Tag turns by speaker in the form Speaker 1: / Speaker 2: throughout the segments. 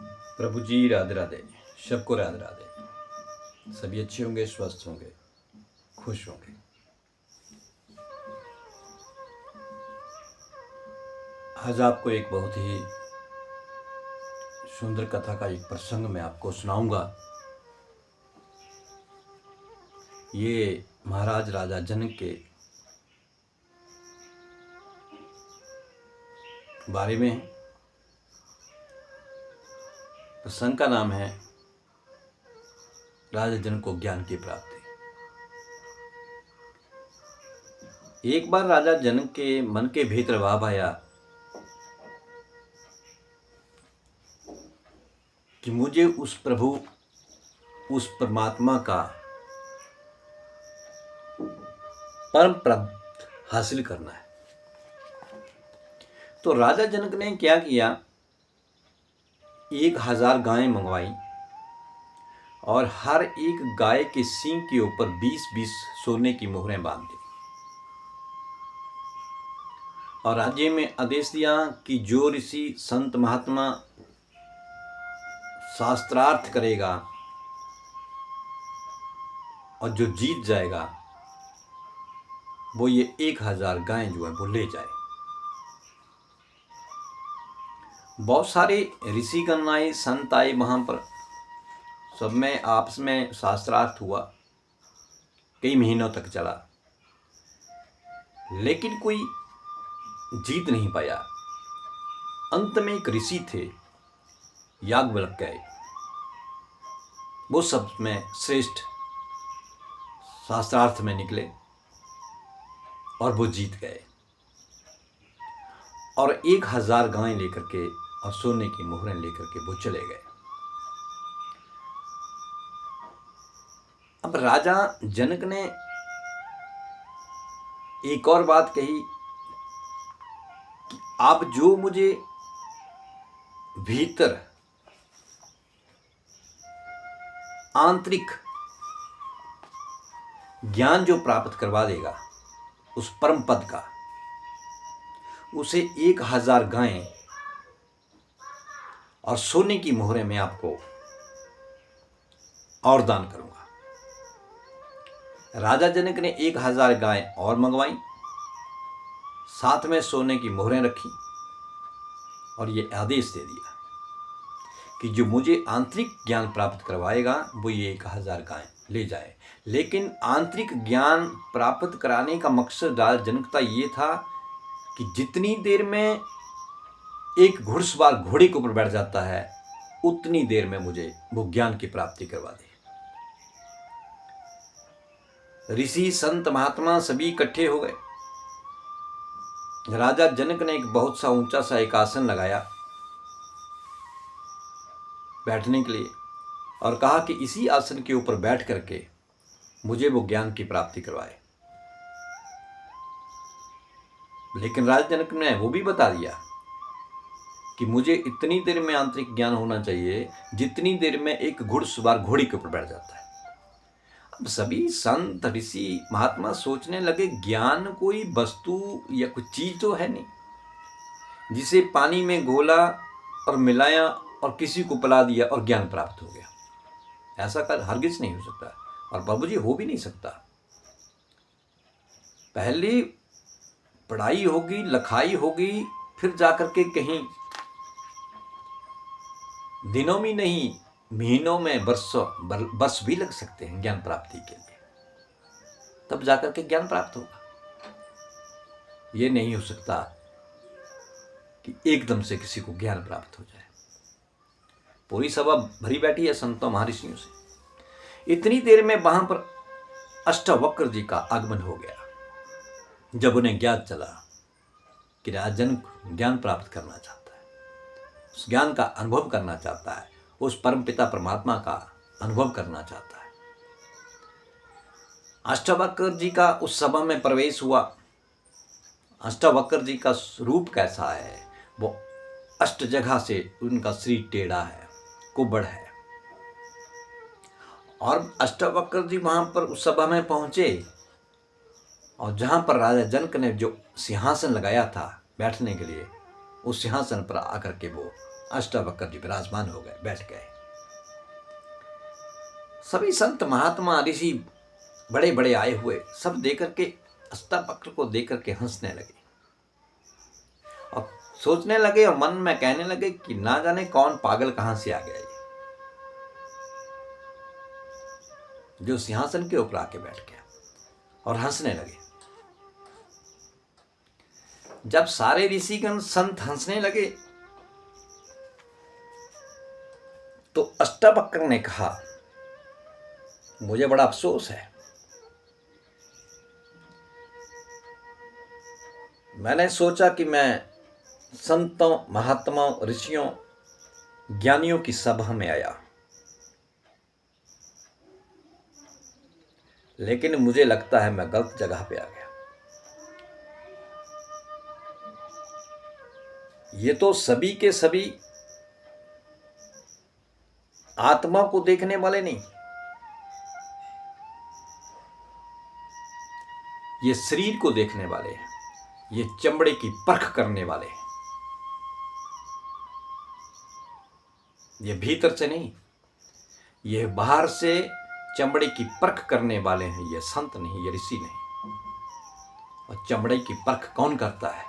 Speaker 1: प्रभु जी राधे राधे, सबको राधे राधे। सभी अच्छे होंगे, स्वस्थ होंगे, खुश होंगे। आज आपको एक बहुत ही सुंदर कथा का एक प्रसंग मैं आपको सुनाऊंगा। ये महाराज राजा जनक के बारे में। प्रसंग का नाम है राजा जनक को ज्ञान की प्राप्ति। एक बार राजा जनक के मन के भीतर भाव आया कि मुझे उस प्रभु, उस परमात्मा का परम पद हासिल करना है। तो राजा जनक ने क्या किया, 1000 गायें मंगवाई और हर एक गाय के सींग के ऊपर 20-20 सोने की मोहरें बांध दी और राज्य में आदेश दिया कि जो ऋषि संत महात्मा शास्त्रार्थ करेगा और जो जीत जाएगा वो ये 1000 गायें जो है वो ले जाए। बहुत सारे ऋषिगण आए, संत आए, वहां पर सब में आपस में शास्त्रार्थ हुआ, कई महीनों तक चला, लेकिन कोई जीत नहीं पाया। अंत में एक ऋषि थे, याज्ञवल्क्य, वो सब में श्रेष्ठ शास्त्रार्थ में निकले और वो जीत गए और 1000 गायें लेकर के और सोने की मोहरें लेकर के वो चले गए। अब राजा जनक ने एक और बात कही कि आप जो मुझे भीतर आंतरिक ज्ञान जो प्राप्त करवा देगा उस परम पद का, उसे 1000 गायें और सोने की मोहरें मैं आपको और दान करूंगा। राजा जनक ने 1000 गायें और मंगवाई, साथ में सोने की मोहरें रखी और ये आदेश दे दिया कि जो मुझे आंतरिक ज्ञान प्राप्त करवाएगा वो ये 1000 गायें ले जाए। लेकिन आंतरिक ज्ञान प्राप्त कराने का मकसद राजा जनक का ये था कि जितनी देर में एक घुड़सवार घोड़े के ऊपर बैठ जाता है उतनी देर में मुझे वो ज्ञान की प्राप्ति करवा दे। ऋषि संत महात्मा सभी इकट्ठे हो गए। राजा जनक ने एक बहुत सा ऊंचा सा एक आसन लगाया बैठने के लिए और कहा कि इसी आसन के ऊपर बैठ करके मुझे वो ज्ञान की प्राप्ति करवाए। लेकिन राजा जनक ने वो भी बता दिया कि मुझे इतनी देर में आंतरिक ज्ञान होना चाहिए जितनी देर में एक घुड़सवार घोड़ी के ऊपर बैठ जाता है। अब सभी संत ऋषि महात्मा सोचने लगे ज्ञान कोई वस्तु या कुछ चीज तो है नहीं जिसे पानी में घोला और मिलाया और किसी को पिला दिया और ज्ञान प्राप्त हो गया। ऐसा कर हरगिज नहीं हो सकता और बाबू जी हो भी नहीं सकता। पहले पढ़ाई होगी, लिखाई होगी, फिर जाकर के कहीं दिनों में नहीं महीनों में वर्ष भी लग सकते हैं ज्ञान प्राप्ति के लिए, तब जाकर के ज्ञान प्राप्त होगा। ये नहीं हो सकता कि एकदम से किसी को ज्ञान प्राप्त हो जाए। पूरी सभा भरी बैठी है संतों महर्षियों से। इतनी देर में वहां पर अष्टावक्र जी का आगमन हो गया। जब उन्हें ज्ञात चला कि राजा जनक ज्ञान प्राप्त करना चाहता है, उस ज्ञान का अनुभव करना चाहता है, उस परमपिता परमात्मा का अनुभव करना चाहता है, अष्टावक्र जी का उस सभा में प्रवेश हुआ। अष्टावक्र जी का रूप कैसा है, वो अष्ट जगह से उनका शरीर टेढ़ा है, कुबड़ है। और अष्टावक्र जी वहां पर उस सभा में पहुंचे और जहां पर राजा जनक ने जो सिंहासन लगाया था बैठने के लिए, उस सिंहासन पर आकर के वो अष्टावक्र जी विराजमान हो गए, बैठ गए। सभी संत महात्मा ऋषि बड़े बड़े आए हुए सब देकर के अष्टावक्र को देकर के हंसने लगे और सोचने लगे और मन में कहने लगे कि ना जाने कौन पागल कहां से आ गया ये, जो सिंहासन के ऊपर आके बैठ गया, और हंसने लगे। जब सारे ऋषिगण संत हंसने लगे तो अष्टावक्र ने कहा, मुझे बड़ा अफसोस है, मैंने सोचा कि मैं संतों महात्माओं ऋषियों ज्ञानियों की सभा में आया, लेकिन मुझे लगता है मैं गलत जगह पे आ गया। ये तो सभी के सभी आत्मा को देखने वाले नहीं, ये शरीर को देखने वाले हैं, ये चमड़े की परख करने वाले हैं, ये भीतर से नहीं, ये बाहर से चमड़े की परख करने वाले हैं। ये संत नहीं, ये ऋषि नहीं। और चमड़े की परख कौन करता है?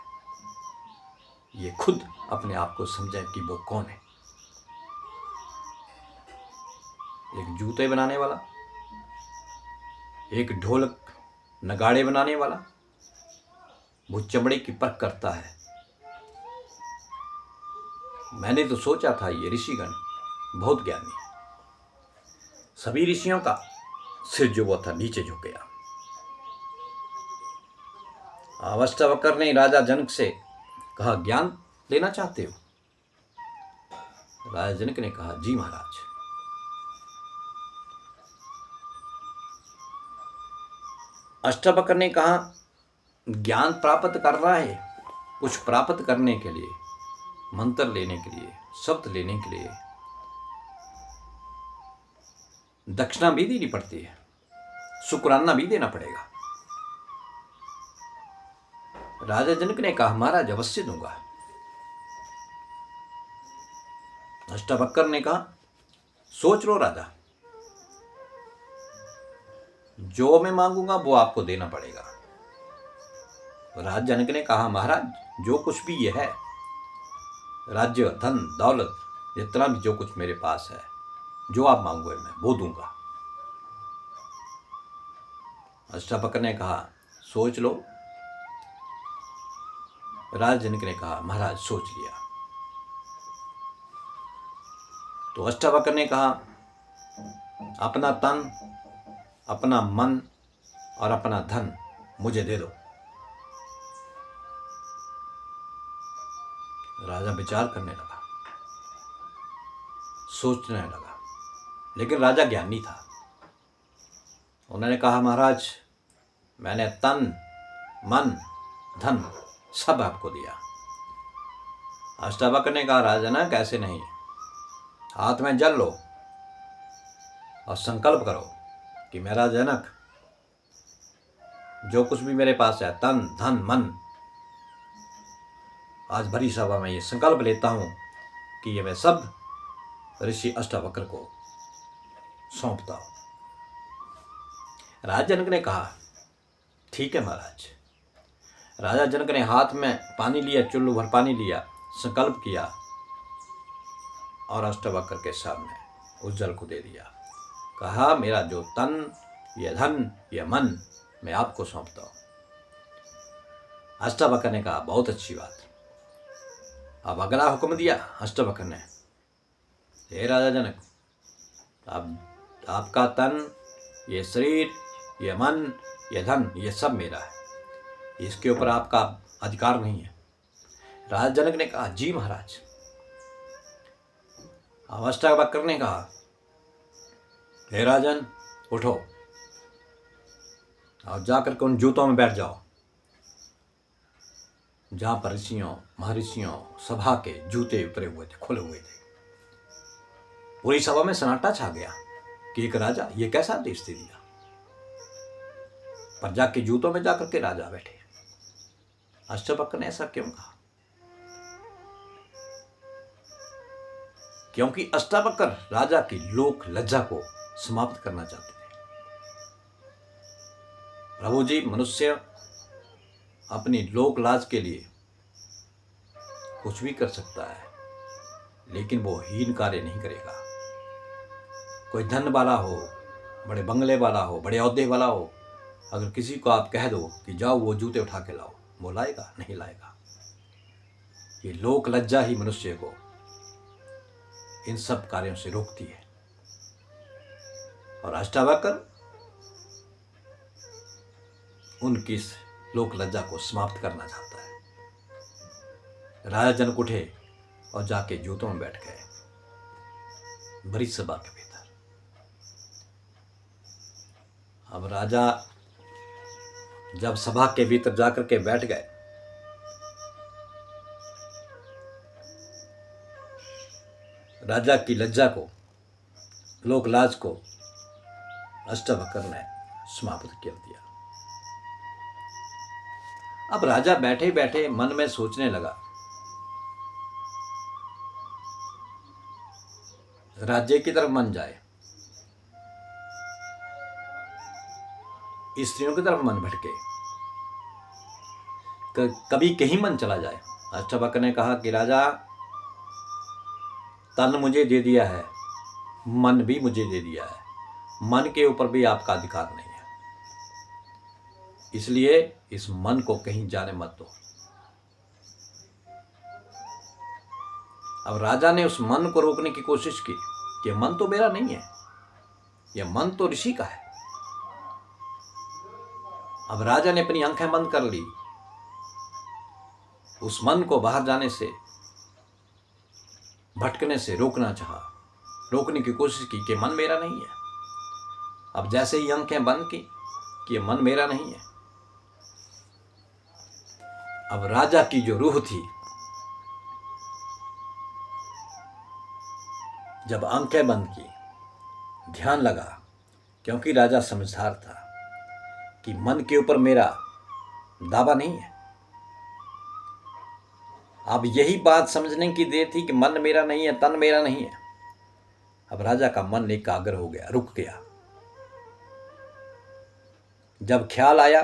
Speaker 1: ये खुद अपने आप को समझे कि वो कौन है। एक जूते बनाने वाला, एक ढोलक नगाड़े बनाने वाला, वो चमड़े की परख करता है। मैंने तो सोचा था ये ऋषिगण बहुत ज्ञानी है। सभी ऋषियों का सिर जो वो था नीचे झुक गया। अष्टावक्र ने राजा जनक से कहा, ज्ञान लेना चाहते हो? राजा जनक ने कहा, जी महाराज। अष्टावक्र ने कहा, ज्ञान प्राप्त कर रहा है, कुछ प्राप्त करने के लिए, मंत्र लेने के लिए, शब्द लेने के लिए दक्षिणा भी देनी पड़ती है, शुक्राना भी देना पड़ेगा। राजा जनक ने कहा, महाराज अवश्य दूंगा। अष्टावक्र ने कहा, सोच लो राजा, जो मैं मांगूंगा वो आपको देना पड़ेगा। राजा जनक ने कहा, महाराज जो कुछ भी ये है, राज्य धन दौलत जितना भी जो कुछ मेरे पास है, जो आप मांगोगे मैं वो दूंगा। अष्टावक्र ने कहा, सोच लो। राजा जनक ने कहा, महाराज सोच लिया। तो अष्टावक्र ने कहा, अपना तन, अपना मन और अपना धन मुझे दे दो। राजा विचार करने लगा, सोचने लगा, लेकिन राजा ज्ञानी था। उन्होंने कहा, महाराज मैंने तन मन धन सब आपको दिया। अष्टावक्र ने कहा, राजन कैसे नहीं, हाथ में जल लो और संकल्प करो कि मेरा जनक जो कुछ भी मेरे पास है, तन धन मन, आज भरी सभा में ये संकल्प लेता हूं कि ये मैं सब ऋषि अष्टावक्र को सौंपता हूं। राजा जनक ने कहा, ठीक है महाराज। राजा जनक ने हाथ में पानी लिया, चुल्लू भर पानी लिया, संकल्प किया और अष्टावक्र के सामने उस जल को दे दिया। कहा, मेरा जो तन, ये धन, ये मन मैं आपको सौंपता हूं। अष्टावक्र ने कहा, बहुत अच्छी बात। अब अगला हुक्म दिया अष्टावक्र ने, हे राजा जनक, अब आपका तन, ये शरीर, ये मन, ये धन, ये सब मेरा है, इसके ऊपर आपका अधिकार नहीं है। राजा जनक ने कहा, जी महाराज। अष्टावक्र ने कहा, हे राजन उठो और जाकर के उन जूतों में बैठ जाओ जहां पर ऋषियों महर्षियों सभा के जूते उतरे हुए थे, खुले हुए थे। पूरी सभा में सन्नाटा छा गया कि एक राजा ये कैसा आदेश दे दिया। प्रजा के जूतों में जाकर के राजा बैठे। अष्टावक्र ने ऐसा क्यों कहा? क्योंकि अष्टावक्र राजा की लोक लज्जा को समाप्त करना चाहते थे। प्रभु जी, मनुष्य अपनी लोक लाज के लिए कुछ भी कर सकता है, लेकिन वो हीन कार्य नहीं करेगा। कोई धन वाला हो, बड़े बंगले वाला हो, बड़े ओहदे वाला हो, अगर किसी को आप कह दो कि जाओ वो जूते उठा के लाओ, वो लाएगा? नहीं लाएगा। ये लोक लज्जा ही मनुष्य को इन सब कार्यों से रोकती है। और अष्टावक्र उनकी इस लोक लज्जा को समाप्त करना चाहता है। राजा जनक उठे और जाके जूतों में बैठ गए बड़ी सभा के भीतर। अब राजा जब सभा के भीतर जाकर के बैठ गए, राजा की लज्जा को, लोक लाज को अष्टावक्र ने समाप्त कर दिया। अब राजा बैठे बैठे मन में सोचने लगा, राज्य की तरफ मन जाए, स्त्रियों की तरफ मन भटके, कभी कहीं मन चला जाए। अष्टावक्र ने कहा कि राजा, तन मुझे दे दिया है, मन भी मुझे दे दिया है, मन के ऊपर भी आपका अधिकार नहीं है, इसलिए इस मन को कहीं जाने मत दो। अब राजा ने उस मन को रोकने की कोशिश की कि मन तो मेरा नहीं है, यह मन तो ऋषि का है। अब राजा ने अपनी आंखें बंद कर ली, उस मन को बाहर जाने से, भटकने से रोकना चाहा, रोकने की कोशिश की कि मन मेरा नहीं है। अब जैसे ही आंखें बंद की कि मन मेरा नहीं है, अब राजा की जो रूह थी, जब आंखें बंद की, ध्यान लगा, क्योंकि राजा समझदार था कि मन के ऊपर मेरा दावा नहीं है। अब यही बात समझने की देर थी कि मन मेरा नहीं है, तन मेरा नहीं है। अब राजा का मन एकाग्र हो गया, रुक गया। जब ख्याल आया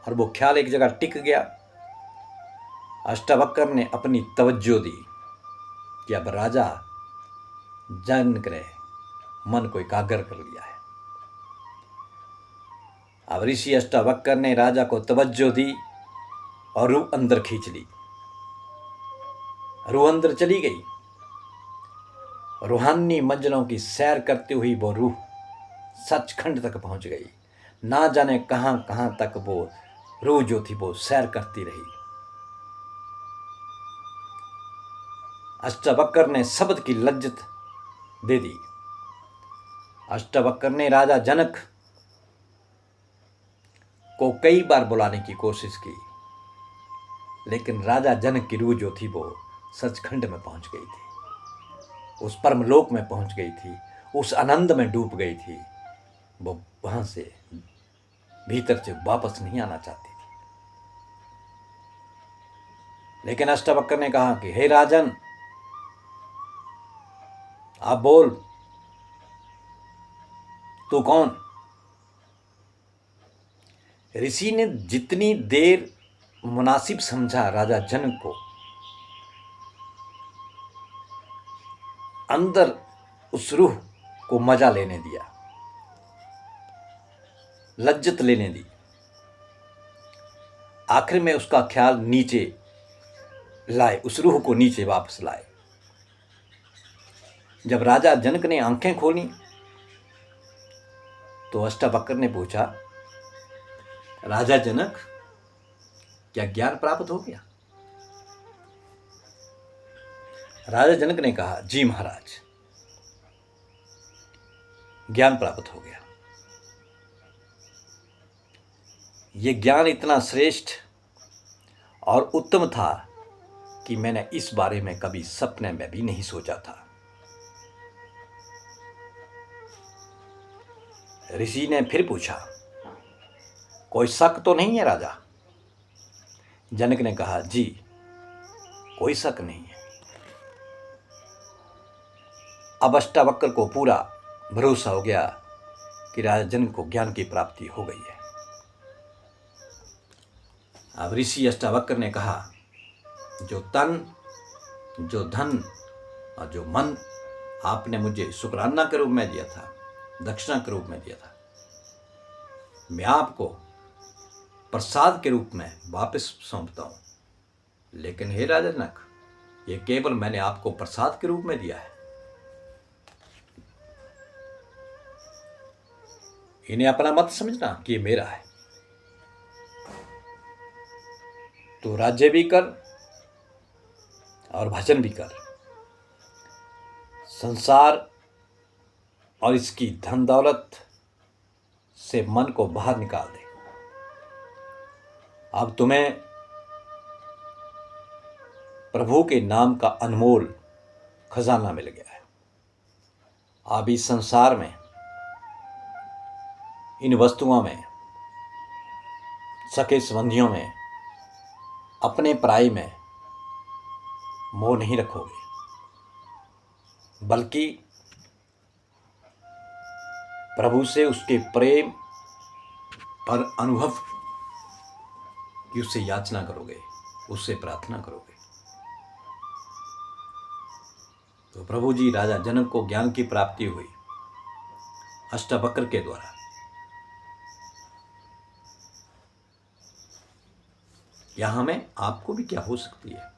Speaker 1: और वो ख्याल एक जगह टिक गया, अष्टावक्र ने अपनी तवज्जो दी कि अब राजा जनक ने मन को एकाग्र कर लिया है। अब ऋषि अष्टावक्र ने राजा को तवज्जो दी और रूह अंदर खींच ली। रूह अंदर चली गई। रूहानी मंजिलों की सैर करते हुई वो रूह सचखंड तक पहुंच गई। ना जाने कहां कहां तक वो रूह जो थी वो सैर करती रही। अष्टावक्र ने शब्द की लज्जत दे दी। अष्टावक्र ने राजा जनक को कई बार बुलाने की कोशिश की, लेकिन राजा जनक की रूह जो थी वो सचखंड में पहुंच गई थी, उस परमलोक में पहुंच गई थी, उस आनंद में डूब गई थी। वो वहां से भीतर से वापस नहीं आना चाहती थी। लेकिन अष्टावक्र ने कहा कि हे राजन, आप बोल, तू कौन? ऋषि ने जितनी देर मुनासिब समझा राजा जनक को अंदर उस रूह को मजा लेने दिया, लज्जत लेने दी। आखिर में उसका ख्याल नीचे लाए, उस रूह को नीचे वापस लाए। जब राजा जनक ने आंखें खोली तो अष्टावक्र ने पूछा, राजा जनक, क्या ज्ञान प्राप्त हो गया? राजा जनक ने कहा, जी महाराज, ज्ञान प्राप्त हो गया। यह ज्ञान इतना श्रेष्ठ और उत्तम था कि मैंने इस बारे में कभी सपने में भी नहीं सोचा था। ऋषि ने फिर पूछा, कोई शक तो नहीं है राजा? जनक ने कहा, जी कोई शक नहीं है। अब अष्टावक्र को पूरा भरोसा हो गया कि राजा जनक को ज्ञान की प्राप्ति हो गई है। अब ऋषि अष्टावक्र ने कहा, जो तन, जो धन और जो मन आपने मुझे शुक्राना के रूप में दिया था, दक्षिणा के रूप में दिया था, मैं आपको प्रसाद के रूप में वापस सौंपता हूँ। लेकिन हे राजा जनक, ये केवल मैंने आपको प्रसाद के रूप में दिया है। इन्हें अपना मत समझना कि ये मेरा है। तो राज्य भी कर और भजन भी कर, संसार और इसकी धन दौलत से मन को बाहर निकाल दे। अब तुम्हें प्रभु के नाम का अनमोल खजाना मिल गया है। अब इस संसार में, इन वस्तुओं में, सके संबंधियों में, अपने पराई में मोह नहीं रखोगे, बल्कि प्रभु से उसके प्रेम और अनुभव की उससे याचना करोगे, उससे प्रार्थना करोगे। तो प्रभु जी राजा जनक को ज्ञान की प्राप्ति हुई अष्टावक्र के द्वारा। यहां में आपको भी क्या हो सकती है,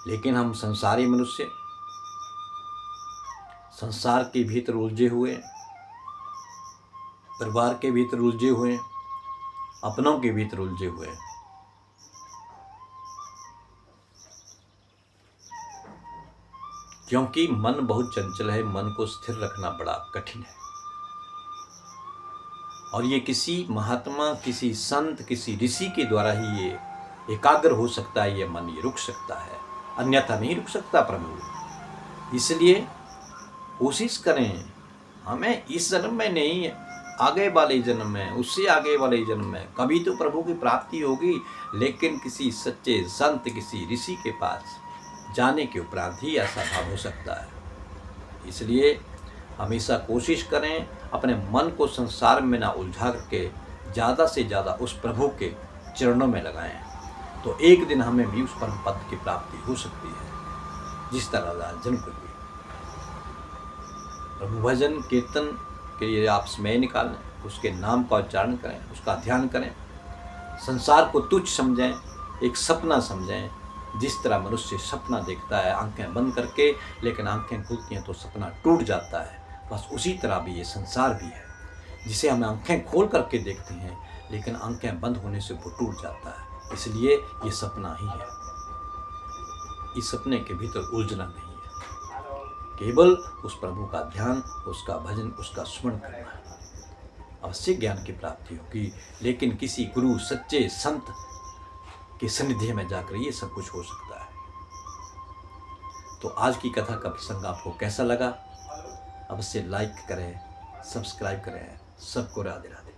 Speaker 1: लेकिन हम संसारी मनुष्य संसार के भीतर उलझे हुए, परिवार के भीतर उलझे हुए, अपनों के भीतर उलझे हुए, क्योंकि मन बहुत चंचल है, मन को स्थिर रखना बड़ा कठिन है। और ये किसी महात्मा, किसी संत, किसी ऋषि के द्वारा ही ये एकाग्र हो सकता है, ये मन ये रुक सकता है, अन्यथा नहीं रुक सकता प्रभु। इसलिए कोशिश करें, हमें इस जन्म में नहीं, आगे वाले जन्म में, उससे आगे वाले जन्म में कभी तो प्रभु की प्राप्ति होगी, लेकिन किसी सच्चे संत, किसी ऋषि के पास जाने के उपरांत ही ऐसा भाव हो सकता है। इसलिए हमेशा कोशिश करें, अपने मन को संसार में ना उलझा करके ज़्यादा से ज़्यादा उस प्रभु के चरणों में लगाएं, तो एक दिन हमें भी उस परम पद की प्राप्ति हो सकती है, जिस तरह राजा जनक को हुई। प्रभु भजन कीर्तन के लिए आप समय निकालें, उसके नाम का उच्चारण करें, उसका ध्यान करें, संसार को तुच्छ समझें, एक सपना समझें। जिस तरह मनुष्य सपना देखता है आंखें बंद करके, लेकिन आंखें खुलती हैं तो सपना टूट जाता है, बस उसी तरह भी ये संसार भी है, जिसे हम आंखें खोल करके देखते हैं, लेकिन आंखें बंद होने से वो टूट जाता है। इसलिए ये सपना ही है, इस सपने के भीतर उलझना नहीं है, केवल उस प्रभु का ध्यान, उसका भजन, उसका स्मरण करना है। अवश्य ज्ञान की प्राप्ति होगी, लेकिन किसी गुरु, सच्चे संत के सानिध्य में जाकर ये सब कुछ हो सकता है। तो आज की कथा का प्रसंग आपको कैसा लगा? अवश्य लाइक करें, सब्सक्राइब करें। सबको राधे राधे।